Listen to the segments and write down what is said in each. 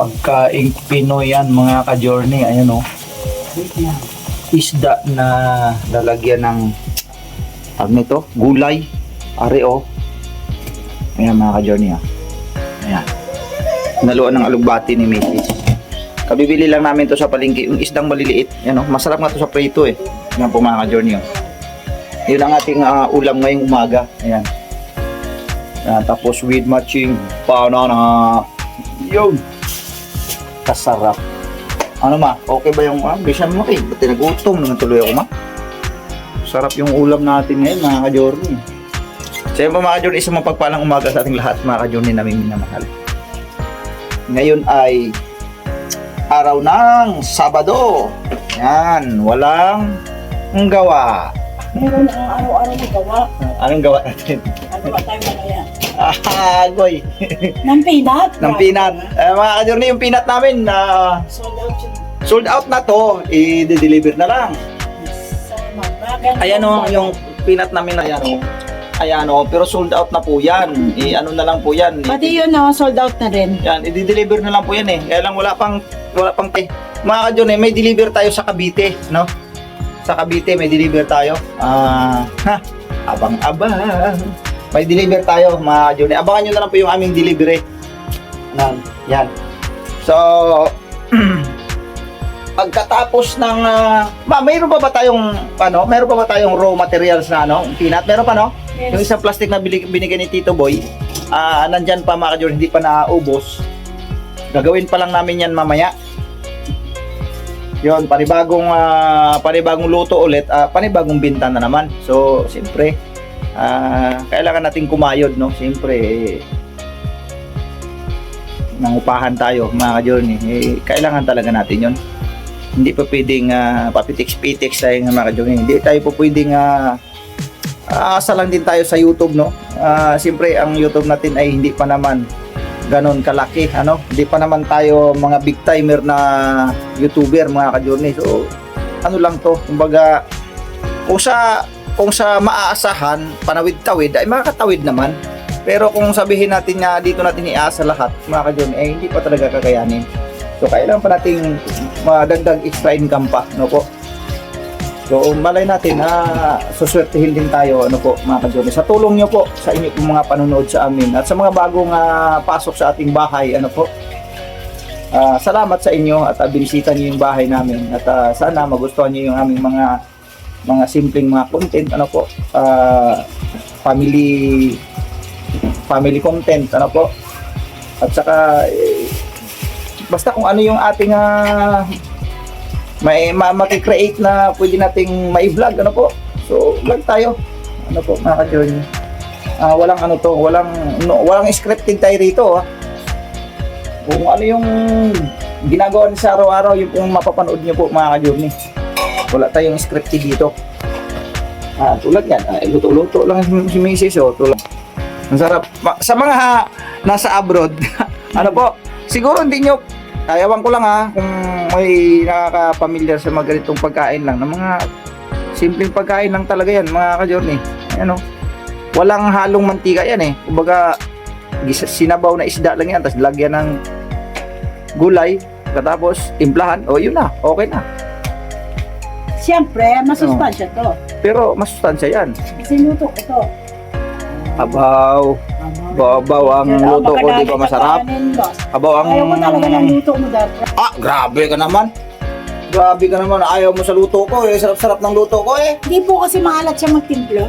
Pagkaing Pinoy yan mga ka-journey. Ayan o. Isda na lalagyan ng tawag nito, gulay. Are o. Ayan mga ka-journey ha. Ayan. Naluan ng alugbati ni Mrs. Kabibili lang namin to sa palengke. Yung isdang maliliit. Ayan o. Masarap nga to sa prito eh. Ayan po mga ka-journey o. Yun ang ating ulam ngayong umaga. Ayan. Tapos with matching banana. Yun. Kasarap. Ano ma? Okay ba yung bisan mo eh? Ba't nagutom naman tuloy ako ma? Sarap yung ulam natin ngayon mga ka-journey. Siyempre mga ka-journey, isang mapagpalang umaga sa ating lahat mga ka-journey namin minamahal. Ngayon ay araw ng Sabado. Yan. Walang gawa. Meron ang araw-araw na gawa. Anong gawa natin? Ano ba tayo malaya? Goy. Ng peanut? Ng peanut. Mga ka-journey, yung peanut namin Sold out yun. sold out na to. I-deliver na lang. Ayan o, yung peanut namin na yan o. Ayan o, pero sold out na po yan. Ano na lang po yan. Pati yun sold out na rin. Yan, i-deliver na lang po yan eh. Kaya lang wala pang mga ka-journey, may deliver tayo sa Cavite, no? Sa Cavite may deliver tayo. Abang-abang. May deliver tayo mga ka-journey. Abangan nyo na lang po yung aming delivery. Yan. So, pagkatapos ng mayroon pa ba tayong meron pa ba tayong raw materials na peanut? Meron pa no? Yes. Yung isang plastic na binigay ni Tito Boy, nandyan pa mga ka-journey, hindi pa naubos. Gagawin pa lang namin yan mamaya. Yon, panibagong luto ulit, panibagong binta na naman. So, siyempre, kailangan nating kumayod, no? Siyempre, nangupahan tayo, mga ka-journey. Kailangan talaga natin yon. Hindi pa pwedeng papitiks-pitiks tayo mga ka-journey. Hindi tayo po pwedeng asa lang din tayo sa YouTube, no? Siyempre, ang YouTube natin ay hindi pa naman ganon kalaki, hindi pa naman tayo mga big timer na YouTuber mga ka-journey. So ano lang to, kumbaga kung sa maaasahan panawid-tawid ay makakatawid naman, pero kung sabihin natin nga dito natin iasa lahat mga ka-journey, hindi pa talaga kakayanin. So kailangan pa nating madagdag extra income pa, po. So malay natin suswertihin din tayo mga ka-journey. Sa tulong nyo po, sa inyo pong mga panonood sa amin at sa mga bagong pasok sa ating bahay, salamat sa inyo at binisita nyo yung bahay namin at sana magustuhan nyo yung aming mga simpleng mga content, family content, at saka basta kung ano yung ating makikreate na pwede nating ma-vlog, so vlog tayo, mga ka-journey. Walang scripted tayo rito, kung ano yung ginagawa niyo sa araw-araw, yung mapapanood niyo po mga ka-journey. Wala tayong scripted dito. Tulad yan, luto-luto lang si Mrs. Ang sarap. Sa mga nasa abroad, siguro hindi nyo, ayawan ko lang kung may nakakapamilyar sa mga ganitong pagkain lang, ng mga simpleng pagkain lang talaga yan mga ka-journey. Walang halong mantika yan kumbaga sinabaw na isda lang yan, tapos lagyan ng gulay, katapos timplahan, yun na, okay na. Siyempre, masustansya to. Pero masustansya yan. Sinuto ko to. Babaw ang luto ko, di ba masarap? Ayaw mo talaga ng luto mo dati. Grabe ka naman. Ayaw mo sa luto ko sarap-sarap ng luto ko Hindi po kasi maalat siya magtimpla.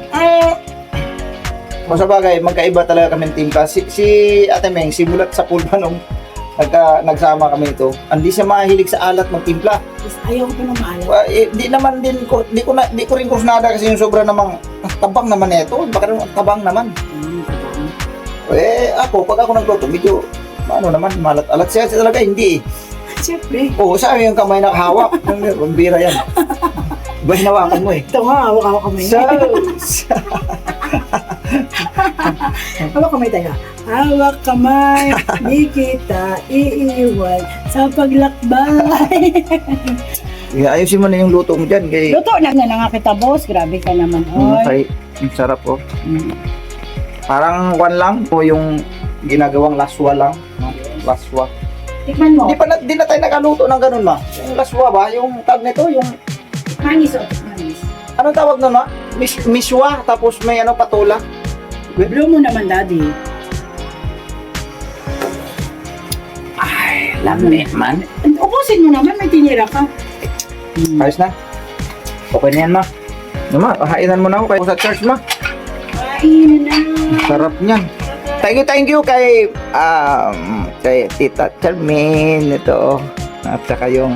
Masabagay, magkaiba talaga kami ng timpla. Si Ate Meng, simulat sa pulpa nung nagsama kami ito, hindi siya mahilig sa alat magtimpla. Ayaw ko pa ng maalat. Di ko rin kursunada kasi yung sobra namang tabang naman ito. Baka naman tabang naman. Pag ako nagluto, medyo malat-alat siya talaga, hindi Siyempre. Sabi yung kamay nakahawak. Bambira yan. Ba hinawakan mo Ito nga, hawak kamay. Hawak kamay tayo. Hawak kamay, di kita iiwan sa paglakbay. Ayusin mo na yung luto mo dyan. Luto na nga kita, boss. Grabe ka naman. Ang sarap Parang lang yung ginagawang laswa lang. Laswa. Tikman mo. Di na tayo nakaluto ng ganun, ma. Yung laswa ba? Yung tag nito, yung... Tikmanis o tikmanis. Anong tawag nun, ma? Miswa, tapos may ano, patula. Blow mo naman, daddy. Ay, lami man. Ubusin mo naman, may tinira ka. Ayos na. Okay na yan, ma. Ano, ma, hainan mo na ako kayo sa church, ma. Kain na. Sarap niyan. Thank you kay Tita Charmaine ito. At saka yung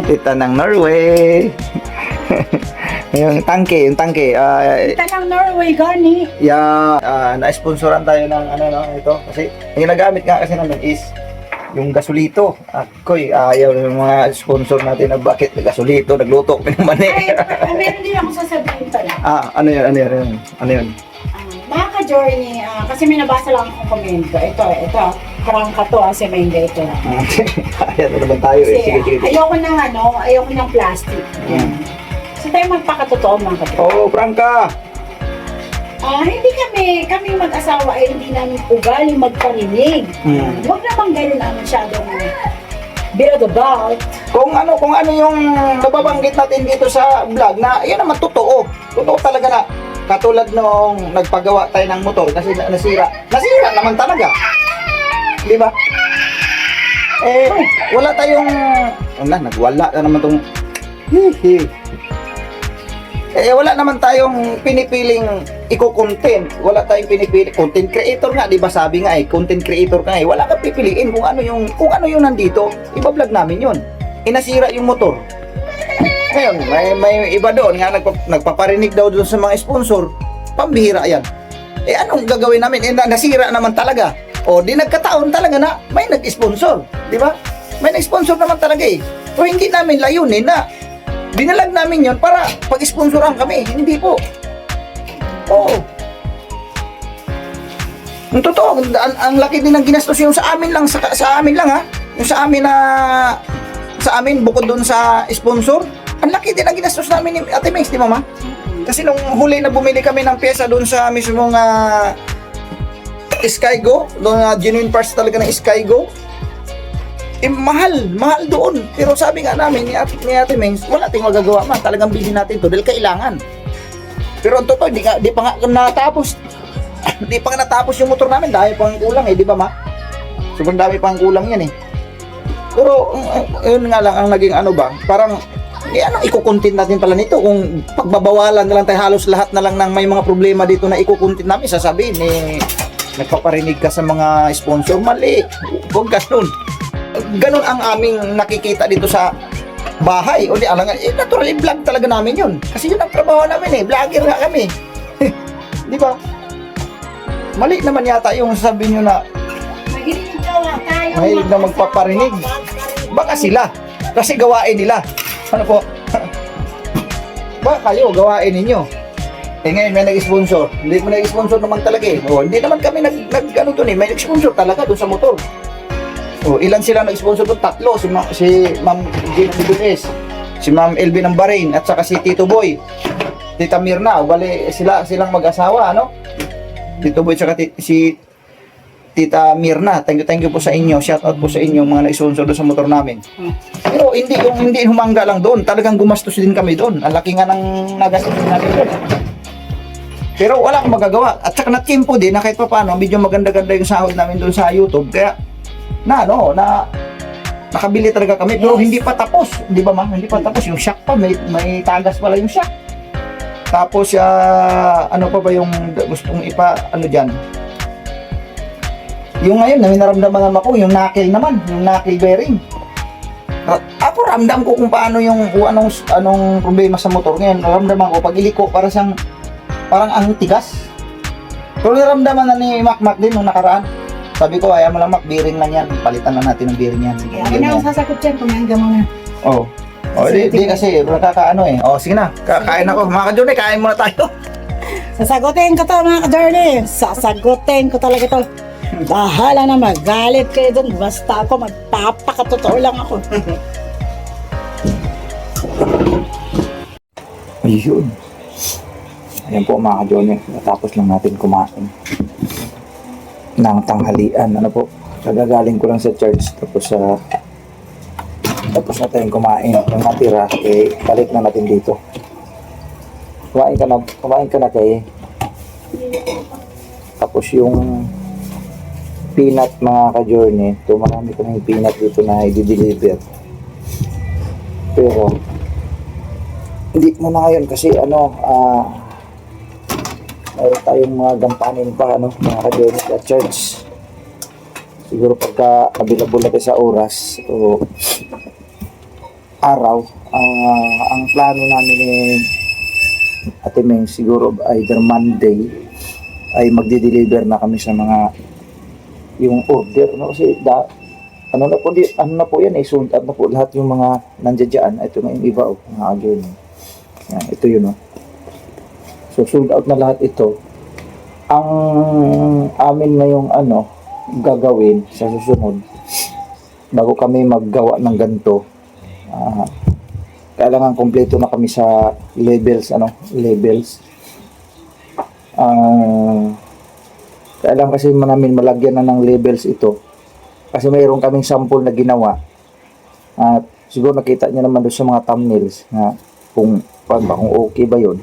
tita ng Norway. yung tangke. Kita ng Norway, gani. Na-sponsoran tayo ng ano no, ito. Kasi yung nagamit nga kasi namin is yung gasolito. Ako'y ayaw ng mga sponsor natin na bakit gasolito, nagluto ko naman Ay, eh. meron din ako sasabihin pala. Ano yun? Mga ka-journey, kasi may nabasa lang akong komento. Ito, parang kato, si Menga ito. Ayan na naman tayo eh. Kasi Sige. ayoko ng plastic. Ayan. So tayo magpakatotoo mga kapatid. Oh, Franca! Hindi kami mag-asawa ay hindi namin ugali magparinig. Huwag naman ganun ang masyadong build about. Kung ano yung nababanggit natin dito sa vlog na yun naman totoo. Totoo talaga na katulad nung nagpagawa tayo ng motor kasi nasira. Nasira naman talaga. Di ba? Wala tayong nagwala na naman tong wala naman tayong pinipiling iko-content. Wala tayong pinipili content creator nga, 'di ba? Sabi nga content creator ka wala kang pipiliin kung ano yung nandito. Iba-vlog namin 'yon. Inasira yung motor. Ngayon, may iba doon nga nagpaparinig daw doon sa mga sponsor. Pambihira 'yan. Anong gagawin namin? Nasira naman talaga. O di nagkataon talaga na may nag-sponsor, 'di ba? May nag-sponsor naman talaga Pero hindi namin layunin na binalag namin yon para pag-sponsoran kami. Hindi po. Oo. Ang totoo, ang laki din ng ginastos yung sa amin lang, sa amin lang ha. Yung sa amin bukod doon sa sponsor, ang laki din ang ginastos namin ni Ate Mengs, di mama? Kasi nung huli na bumili kami ng pyesa doon sa mismong Skygo, doon genuine parts talaga ng Skygo, mahal doon. Pero sabi nga namin ni Ate Mengs, wala tayong magagawa man. Talagang bilhin natin to dahil kailangan. Pero ang totoo, di pa nga natapos. Di pa nga natapos yung motor namin. Dahil pang kulang di ba ma? Sobrang dami pang kulang yan Pero, yun nga lang ang naging parang, iko-content natin pala nito. Kung pagbabawalan na lang tayo halos lahat na lang ng may mga problema dito na iko-content namin, sasabihin, nagpaparinig ka sa mga sponsor, mali. Huwag ganun. Ganun ang aming nakikita dito sa bahay. O di alangan, naturally vlog talaga namin yun. Kasi yun ang trabaho namin vlogger nga kami. Di ba? Mali naman yata yung sabi nyo na mahilig na magpaparinig. Baka sila. Kasi gawain nila. Ano po? Baka kayo, gawain ninyo. Ngayon may nag-sponsor. Hindi mo nag-sponsor naman talaga hindi naman kami may nag-sponsor talaga doon sa motor. Ilan sila nag-sponsor doon? 3. Si Ma'am Gina Bidunes, si Ma'am LB ng Bahrain, at saka si Tito Boy, Tita Mirna. Bali, silang mag-asawa, Tito Boy, at saka si Tita Mirna. Thank you po sa inyo. Shout out po sa inyo mga nag-sponsor doon sa motor namin. Pero hindi humangga lang doon. Talagang gumastos din kami doon. Ang laki nga ng nagastos namin doon. Pero wala akong magagawa. At saka na-timpo din na kahit pa paano, medyo maganda-ganda yung sahod namin doon sa YouTube. Kaya nakabili talaga kami, pero hindi pa tapos, di ba ma? Hindi pa tapos, yung shock pa, may tagas pala yung shock. Tapos, ano pa ba yung gustong dyan? Yung ngayon, may naramdaman ako, yung knuckle bearing. Ako ramdam ko kung paano anong problema sa motor. Ngayon, naramdaman ko, pag iliko, parang ang tigas. Pero naramdaman na ni Mac din nung nakaraan. Sabi ko, ayaw mo lang bearing lang yan. Palitan lang natin ng bearing yan. Ako na ang sasagot dyan, pumangga mo na. Di kasi, nakakaano sige na, kakain ako. Mga ka-journey, kain muna tayo. Sasagutin ko to mga ka-journey. Sasagutin ko talaga to. Bahala na magalit kayo dun. Basta ako, magpapakatotoo lang ako. Ayun. Ayan po mga ka-journey. Natapos lang natin kumain ng tanghalian. Kagagaling ko lang sa church tapos tapos na tayong kumain. Yung natira, balik na natin dito. Kumain ka na kay. Tapos yung peanut mga ka-journey, ito marami kaming peanut dito na i-deliver. Pero hindi mo na ngayon kasi mayroon tayong mga gampanin pa mga ka-journey sa church. Siguro pagka available natin sa oras o araw, ang plano namin ni Ate Meng siguro either Monday ay magde-deliver na kami sa mga yung order kasi ano na po yan sold out na po lahat yung mga nandiyan dyan. Ito na yung iba mga ka-journey. Yan, ito yun So sold out na lahat ito. Ang amin ngayong gagawin sa susunod bago kami maggawa ng ganito, kailangan kompleto na kami sa labels. Kailangan kasi namin malagyan na ng labels ito kasi mayroon kaming sample na ginawa at siguro nakita niyo naman doon sa mga thumbnails na kung okay ba yun.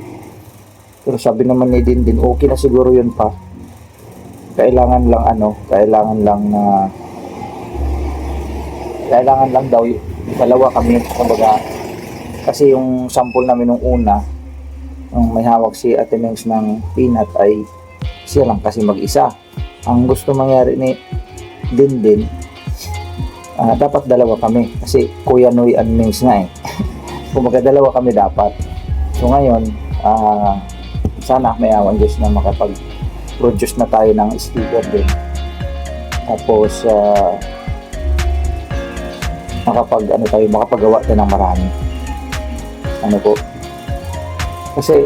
Pero sabi naman ni din okay na siguro yun pa. Kailangan lang daw dalawa kami kumbaga kasi yung sample namin nung una nung may hawak si Ate Mengs ng peanut ay siya lang kasi mag-isa. Ang gusto mangyari ni din dapat dalawa kami kasi Kuya Noy and Mengs nga kumbaga dalawa kami dapat. So ngayon sana may awan Diyos na makapag-produce na tayo ng sticker din. Tapos makapagawa tayo ng marami. Po? Kasi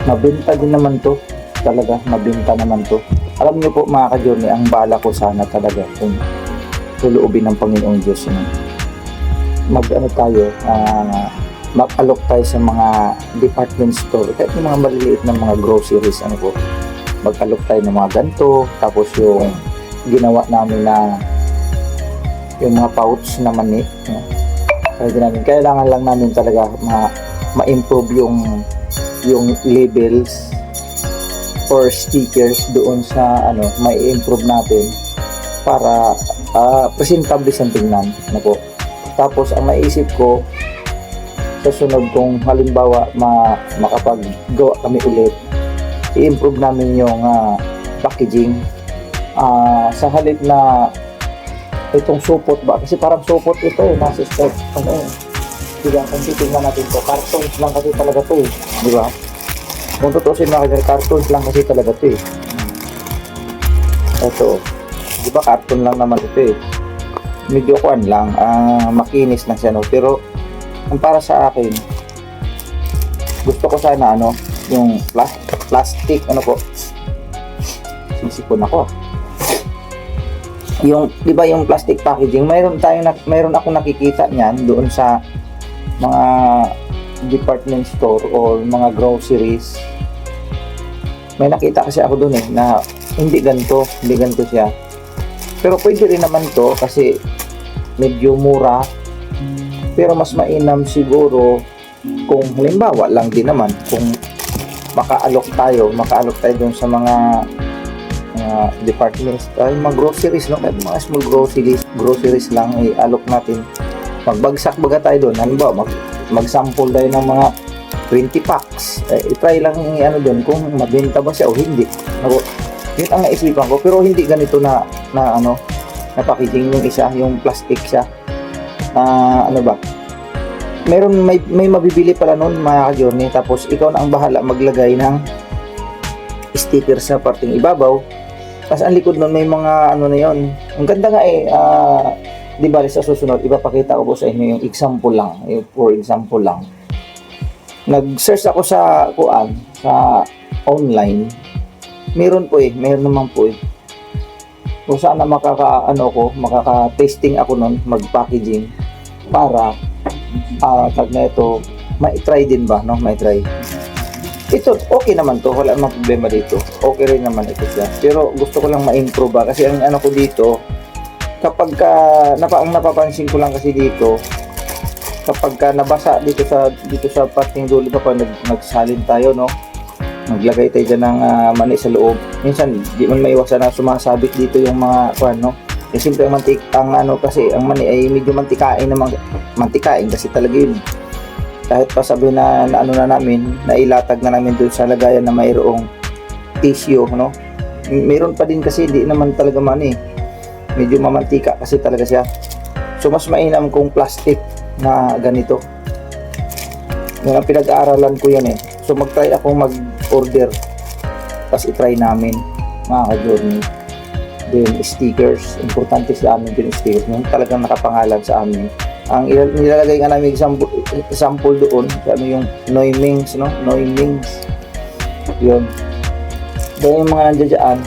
mabenta din naman to. Talaga, mabenta naman to. Alam niyo po mga ka-journey, ang bala ko sana talaga kung tuluubin ng Panginoong Diyos. Mag-alok tayo sa mga department store, kahit yung mga maliliit na mga groceries, mag-alok tayo ng mga ganito, tapos yung ginawa namin na yung mga pouch na mani, kailangan lang namin talaga ma-improve yung labels or stickers doon sa may improve natin para presentable siyang tingnan po. Tapos ang maisip ko sa sunod kung halimbawa makapaggawa kami ulit, i-improve namin yung packaging sa halip na itong supot ba kasi parang supot ito nasa stock diba kung titingnan natin to cartons lang kasi talaga to diba kung tutusin mga cartons lang kasi talaga to ito diba carton lang naman ito medyo kuan lang makinis lang siya pero ang para sa akin gusto ko sana yung plastic po sisipon ako yung di ba yung plastic packaging mayroon akong nakikita niyan doon sa mga department store or mga groceries. May nakita kasi ako doon na hindi ganito siya. Pero pwede rin naman to kasi medyo mura. Pero mas mainam siguro kung halimbawa lang din naman kung makaalok tayo doon sa mga departments, mga groceries mga small groceries lang alok natin. Magbagsak baga tayo doon, halimbawa mag-sample tayo ng mga 20 packs, i-try lang doon kung mabenta ba siya o hindi. Yun ang naisipan ko, pero hindi ganito na packaging yung isa, yung plastic siya may mabibili pala noon mga ka-journey, tapos ikaw na ang bahala maglagay ng sticker sa parting ibabaw. Tapos ang likod nun may mga na yun. Ang ganda nga di ba sa susunod ipapakita ko po sa inyo yung example lang, for example lang. Nag-search ako sa online. Meron naman po kung sana makaka-testing ako nun mag-packaging para tag na ito, ma-try din ba, no? Ma-try. ito, okay naman to. Wala namang problema dito. Okay rin naman ito siya. Pero gusto ko lang ma-improve ba. Kasi ang ano ko dito, kapag ka, ang napapansin ko lang kasi dito, kapag ka nabasa dito sa parting dulo pa nagsalin tayo, no? Maglagay tayo dyan ng mani sa loob. Minsan, di man maiwasan na sumasabit dito yung mga, no? Kasi siyempre ang mani ay medyo mantikain kasi talaga yun. Kahit pa sabihin na ano na namin, nailatag na namin doon sa lagayan na mayroong tissue, no? Mayroon pa din kasi hindi naman talaga mani. Medyo mamantika kasi talaga siya. So mas mainam kung plastic na ganito. Yung pinag-aaralan ko yan eh. So mag-try ako mag-order. Tapos i-try namin mga ka-journey. Then stickers, importante sa amin din stickers. Yung talagang nakapangalan sa amin. Ang nilalagay nga namin sample doon, sabi yung Noymings, no? Noymings. Yun. Doon yung mga nandiyan dyan,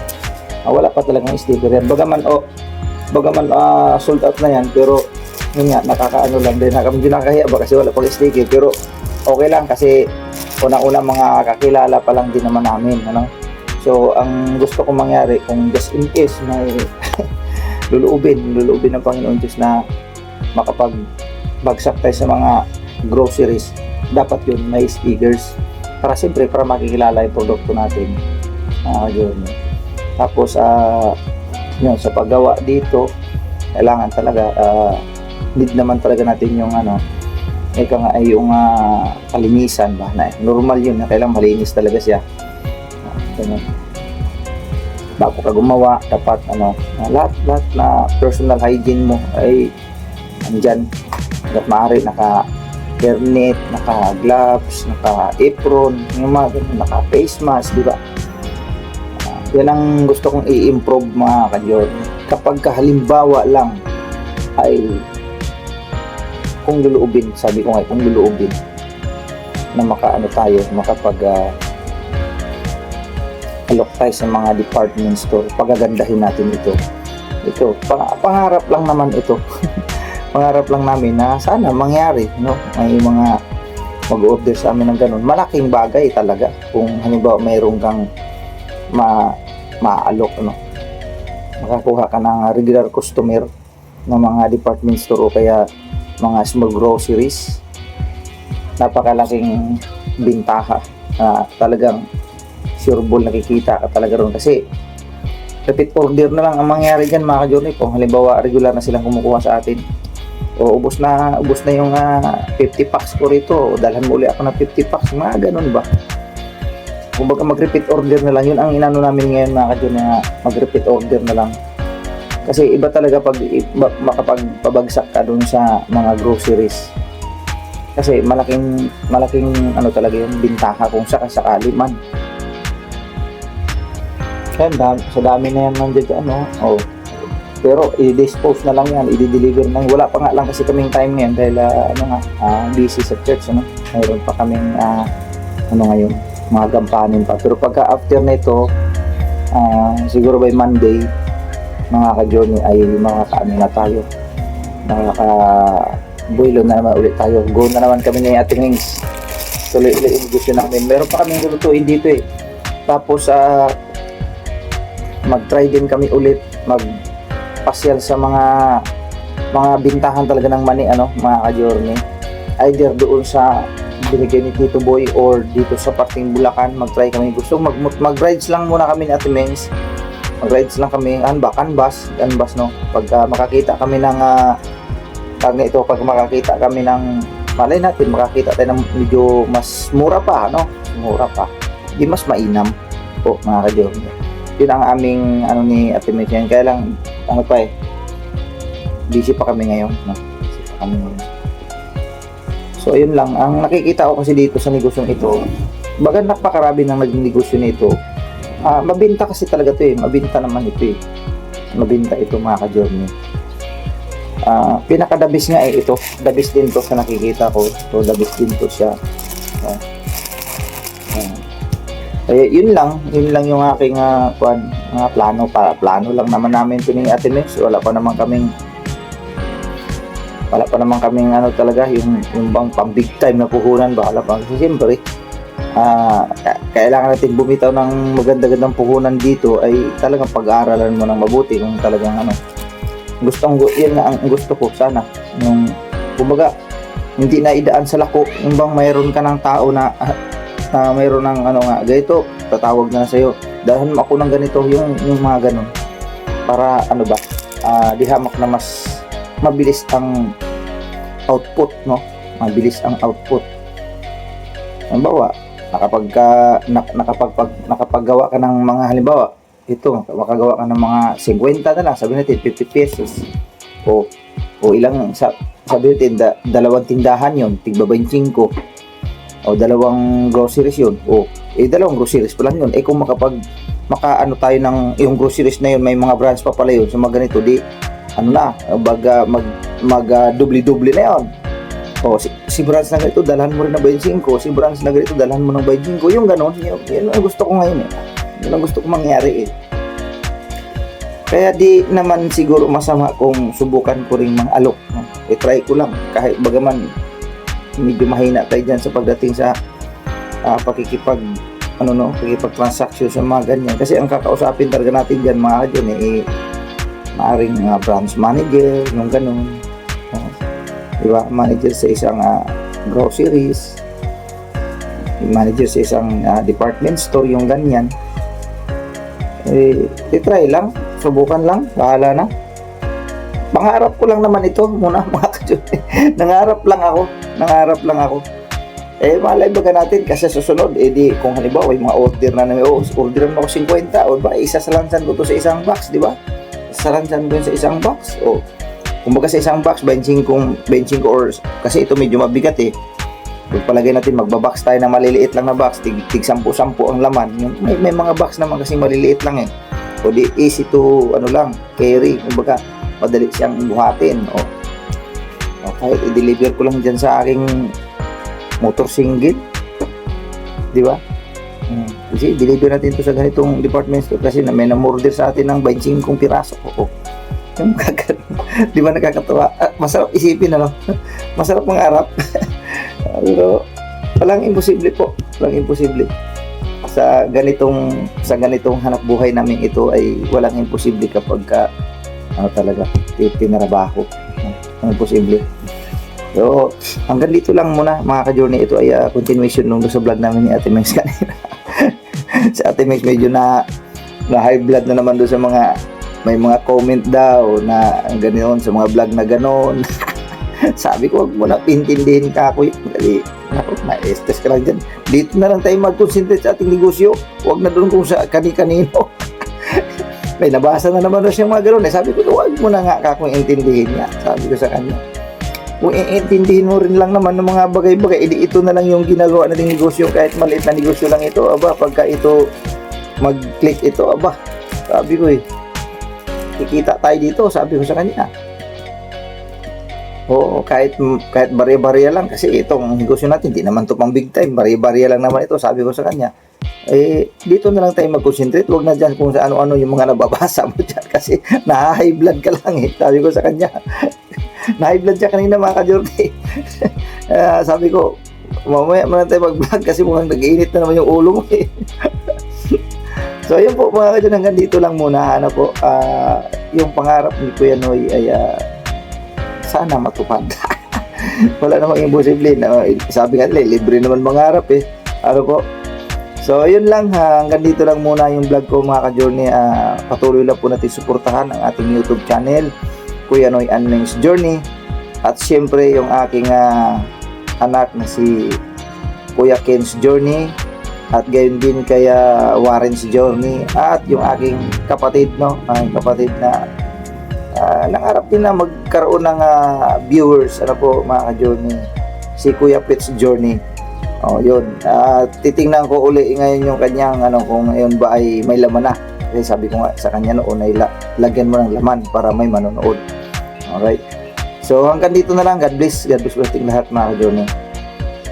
wala pa talagang sticker yan. Bagaman sold out na yan, pero yun nga, nakakaano lang din. Medyo nakakahiya ba kasi wala pang sticker. Pero okay lang kasi unang-una mga kakilala pa lang din naman namin, ano? So, ang gusto kong mangyari, kung just in case may luluubin ng Panginoon Diyos na makapagbagsak tayo sa mga groceries, dapat yun may stickers para siyempre para makikilala yung produkto natin. Yun. Tapos yun, sa paggawa dito kailangan talaga need naman talaga natin yung yung kalinisan ba na normal yun na kailangan malinis talaga siya. Bago ka gumawa dapat lahat na personal hygiene mo ay andyan. Hanggat maaari naka-hairnet, naka-gloves, naka-apron, yung mga ganun, naka-face mask, di ba? Yan ang gusto kong i-improve mga ka-journey. Kapag halimbawa lang ay kung luluubin, sabi ko nga, kung luluubin na makapag alok tayo sa mga department store, pagagandahin natin ito. Pangarap lang naman ito. Pangarap lang namin na sana mangyari, no? May mga mag-order sa amin ng ganun. Malaking bagay talaga kung halimbawa mayroong kang maalok, no? Makakuha ka ng regular customer ng mga department store o kaya mga small groceries. Napakalaking bintaha. Talagang sureball nakikita ka talaga ron kasi repeat order na lang ang mangyari dyan mga ka-journey. Kung halimbawa regular na silang kumukuha sa atin, o ubos na yung 50 packs ko rito, o dalhan mo ulit ako ng 50 packs, mga ganun ba? Kumbaga mag-repeat order na lang, yun ang inano namin ngayon mga ka-journey, na mag-repeat order na lang. Kasi iba talaga pag makapagpabagsak ka dun sa mga groceries. Kasi malaking talaga yung bintaha kung sakasakali man. Kaya sa dami na yan nandiyan pero i-dispose na lang yan, i-deliver na. Wala pa nga lang kasi kaming time ngayon dahil busy sa church, mayroon pa kaming ngayon, mga gampanin pa. Pero pagka after nito, siguro by Monday, mga ka-journey ay na tayo, builo na naman ulit tayo. Go na naman kami ni Ate Mings. Tuloy-tuloy yung gusto namin. Meron pa kaming lulutuin dito eh. Tapos mag-try din kami ulit magpasyal sa mga bintahan talaga ng mani, mga ka-journey. Either doon sa binigay ni Tito Boy or dito sa parting Bulacan, mag-try kami. Gusto mag-rides lang muna kami ni Ate Mings. Mag-rides lang kami, canvas, no. Pag makakita kami ng pag makakita kami ng malay natin, makakita tayo ng medyo mas mura pa, mura pa. Di mas mainam po mga ka-journey. Yun ang aming ni Ate Mings yan. Kaya lang busy pa kami ngayon, busy pa kami ngayon. So ayun lang ang nakikita ko kasi dito sa negosyong ito. Baga napakarami ng nag-negosyo nito. Mabenta kasi talaga to mabenta naman ito mabenta ito mga ka-journey. Pinakadabis nga ito, dabis din to sa nakikita ko. So dabis din to siya. Yun lang yung aking mga plano lang naman namin ito ni Ate Mings. Wala pa naman kaming talaga yung bang pang big time na puhunan ba, wala pa kasi siyempre kailangan natin bumitaw ng maganda-gandang puhunan dito ay talagang pag-aaralan mo ng mabuti kung talagang yan nga ang gusto ko sana yung kumbaga hindi na idaan sa lako yung bang mayroon ka ng tao na mayroon ng ganito tatawag na sa'yo dalhan mo ako ng ganito yung mga ganun para di hamak na mas mabilis ang output mabilis ang output halimbawa nakapaggawa ka ng mga halimbawa makagawa ka ng mga 50 na lang sabi natin 50 pesos o ilang sabi natin dalawang tindahan yon tigba 25 o dalawang groceries yun dalawang groceries pa lang yun kung makaano tayo ng yung groceries na yun may mga branch pa pala yun so mga ganito di dubli-dubli na yun si branch na ganito dalhan mo rin ng 25 si branch na ganito dalhan mo ng 25 yung ganon yun ang gusto ko ngayon yun ang gusto ko mangyari kaya di naman siguro masama kung subukan ko rin mga alok try ko lang kahit bagaman medyo mahina tayo dyan sa pagdating sa pakikipag-transaction sa mga ganyan kasi ang kakausapin talaga natin dyan mga dyan maaring branch manager yung ganon diba manager sa isang groceries manager sa isang department store yung ganyan try lang subukan lang bahala na pangarap ko lang naman ito muna mga kadyoni nangarap lang ako malay baga natin kasi susunod di kung halimbawa may mga order na orderan mo ako 50 o ba isasalansan ko to sa isang box di ba salansan ko sa isang box kumbaga sa isang box 25 or kasi ito medyo mabigat pagpalagay natin magbabox tayo na maliliit lang na box tig 10 ang laman may mga box naman kasi maliliit lang o di easy to carry kumbaga madali siyang buhatin o kahit i-deliver ko lang dyan sa aking motor single di ba kasi deliver natin to sa ganitong department store kasi may namorder sa atin ng 25 piraso yung di ba nakakatawa masarap isipin masarap mangarap pero walang imposible sa ganitong hanap buhay namin ito ay walang imposible kapag talaga tinarabaho imposible so hanggang dito lang muna mga ka-journey ito ay continuation nung sa vlog namin ni Ate Mex kanina si Ate Mex medyo na high blood na naman doon sa mga may mga comment daw na ganoon sa mga vlog na ganoon sabi ko wag mo na pintindihin ka ako na-stress ka lang dyan dito na lang tayo mag-concentrate sa ating negosyo wag na doon kung sa kani-kanino may nabasa na naman doon siyang mga ganoon sabi ko wag mo na nga ka kung intindihin niya sabi ko sa kanya kung iintindihin mo rin lang naman ng mga bagay-bagay ito na lang yung ginagawa nating negosyo kahit maliit na negosyo lang ito pagka ito mag-click ito sabi ko kikita tayo dito sabi ko sa kanya kahit barya-barya lang kasi itong negosyo natin hindi naman to pang big time barya-barya lang naman ito sabi ko sa kanya dito na lang tayo mag-concentrate wag na dyan kung sa ano-ano yung mga nababasa mo dyan kasi na-high blood ka lang sabi ko sa kanya na-high blood siya kanina mga ka-journey sabi ko mamaya muna tayo mag-vlog kasi mukhang nag-iinit na naman yung ulo mo so yun po mga ka-journey hanggang dito lang muna yung pangarap ni Kuya Noy ay sana matupad wala namang imposible sabi nga nila libre naman mangarap po so yun lang hanggang dito lang muna yung vlog ko mga ka-journey patuloy lang po natin suportahan ang ating YouTube channel Kuya Noy and Meng's Journey at syempre yung aking anak na si Kuya Ken's Journey at gayon din kaya Warren's Journey at yung aking kapatid ang kapatid na nangarap din na magkaroon ng viewers po mga ka-journey si Kuya Pet's Journey yun titingnan ko uli ngayon yung kanyang kung ngayon ba ay may laman na kasi sabi ko nga sa kanya noon ay lagyan mo ng laman para may manonood alright so hanggang dito na lang God bless po ating lahat mga ka-journey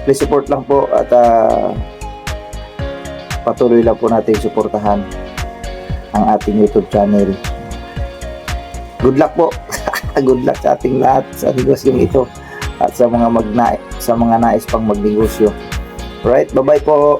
please support lang po at patuloy lang po natin suportahan ang ating YouTube channel good luck po good luck sa ating lahat sa negosyong ito at sa mga nais pang magnegosyo. Alright, bye bye po.